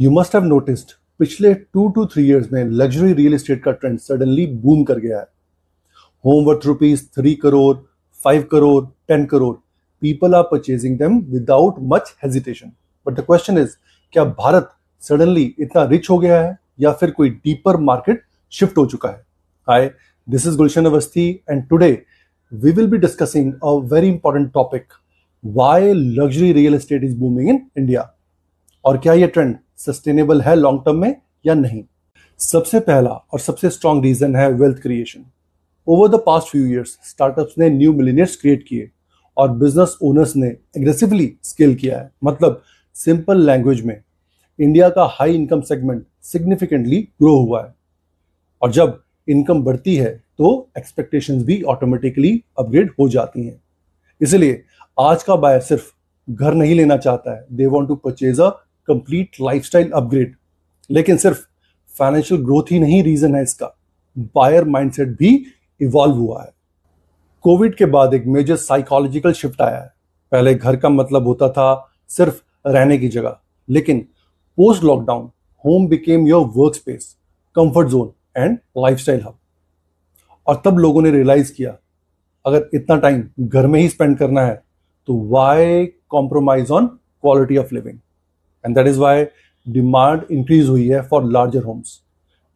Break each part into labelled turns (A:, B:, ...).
A: You must have noticed पिछले 2 to 3 years में luxury real estate का ट्रेंड सडनली बूम कर गया है। Home worth rupees 3 crore, 5 crore, 10 crore, people are purchasing them without much hesitation. But the question is, क्या Bharat suddenly इतना rich हो गया है या फिर कोई डीपर मार्केट शिफ्ट हो चुका है? Hi, this is Gulshan Awasthi and today we will be discussing a very important topic, why luxury real estate is booming in India और क्या ये ट्रेंड सस्टेनेबल है लॉन्ग टर्म में या नहीं। सबसे पहला और सबसे स्ट्रॉन्ग रीजन है wealth creation. Over the past few years startups ने न्यू मिलियनियर्स क्रिएट किए और बिजनेस ओनर्स ने एग्रेसिवली स्केल किया है। मतलब सिंपल लैंग्वेज में इंडिया का high income segment significantly grow हुआ है और जब इनकम बढ़ती है तो एक्सपेक्टेशंस भी ऑटोमेटिकली अपग्रेड हो जाती हैं। इसलिए आज का बायर सिर्फ घर नहीं लेना चाहता है, they want to purchase a complete lifestyle upgrade. लेकिन सिर्फ फाइनेंशियल ग्रोथ ही नहीं रीजन है इसका, बायर माइंडसेट भी इवॉल्व हुआ है। कोविड के बाद एक मेजर साइकोलॉजिकल शिफ्ट आया है। पहले घर का मतलब होता था सिर्फ रहने की जगह, लेकिन post lockdown home became your work space, comfort zone and lifestyle hub. और तब लोगों ने रियलाइज किया, अगर इतना टाइम घर में ही स्पेंड करना है तो why compromise on quality of living. And that is why demand increase हुई है for larger homes,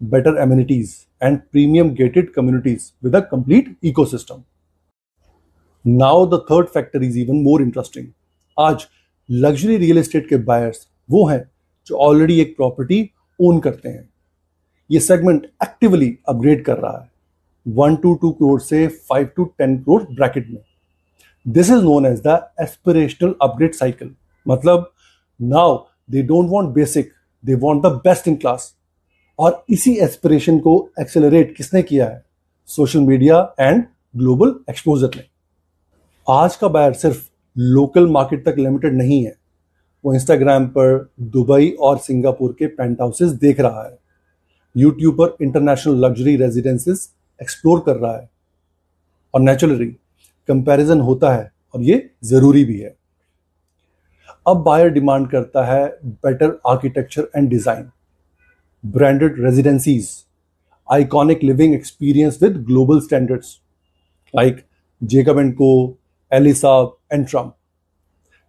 A: better amenities and premium gated communities with a complete ecosystem. Now the third factor is even more interesting. आज luxury real estate के buyers वो हैं जो already एक property own करते हैं। ये सेगमेंट एक्टिवली अपग्रेड कर रहा है 1 to 2 करोड़ से 5 to 10 करोड़ ब्रैकेट में। This is known as the aspirational upgrade cycle. मतलब now they don't want basic, they want the best in class. और इसी एस्पिरेशन को एक्सेलरेट किसने किया है? Social media and global exposure ने। आज का बायर सिर्फ लोकल मार्केट तक लिमिटेड नहीं है, वो इंस्टाग्राम पर दुबई और सिंगापुर के पेंट हाउसेस देख रहा है, यूट्यूब पर इंटरनेशनल लग्जरी रेजिडेंसेस एक्सप्लोर कर रहा है। और नेचुरली कंपैरिजन होता है और ये जरूरी भी है। अब बायर डिमांड करता है better architecture and design, branded residences, iconic living experience with global standards like Jacob and co, Elisa and Trump.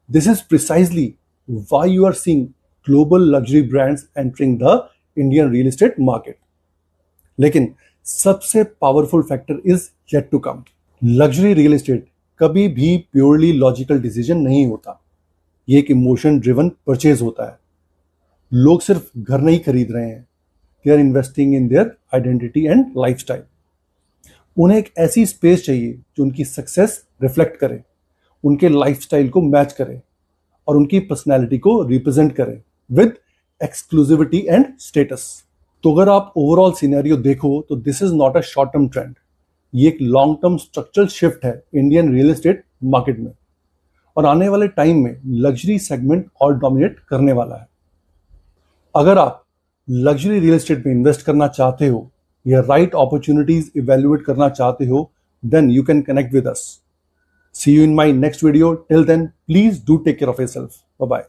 A: This is precisely why you are seeing global luxury brands entering the Indian real estate market. लेकिन सबसे powerful factor is yet to come. Luxury real estate कभी भी purely logical decision नहीं होता, ये एक emotion driven purchase होता है। लोग सिर्फ घर नहीं खरीद रहे हैं, they are investing in their identity and lifestyle. उन्हें एक ऐसी स्पेस चाहिए जो उनकी सक्सेस रिफ्लेक्ट करे, उनके लाइफस्टाइल को मैच करे और उनकी पर्सनैलिटी को रिप्रेजेंट करे विद एक्सक्लूसिविटी एंड स्टेटस। तो अगर आप ओवरऑल सिनेरियो देखो तो this is not a short term trend, ये एक लॉन्ग टर्म स्ट्रक्चरल शिफ्ट है इंडियन रियल एस्टेट मार्केट में। और आने वाले टाइम में लग्जरी सेगमेंट और डोमिनेट करने वाला है। अगर आप लग्जरी रियल एस्टेट में इन्वेस्ट करना चाहते हो या राइट अपॉर्चुनिटीज इवेल्युएट करना चाहते हो, then you can connect with us. See you in my next video. Till then please do take care of yourself. Bye bye.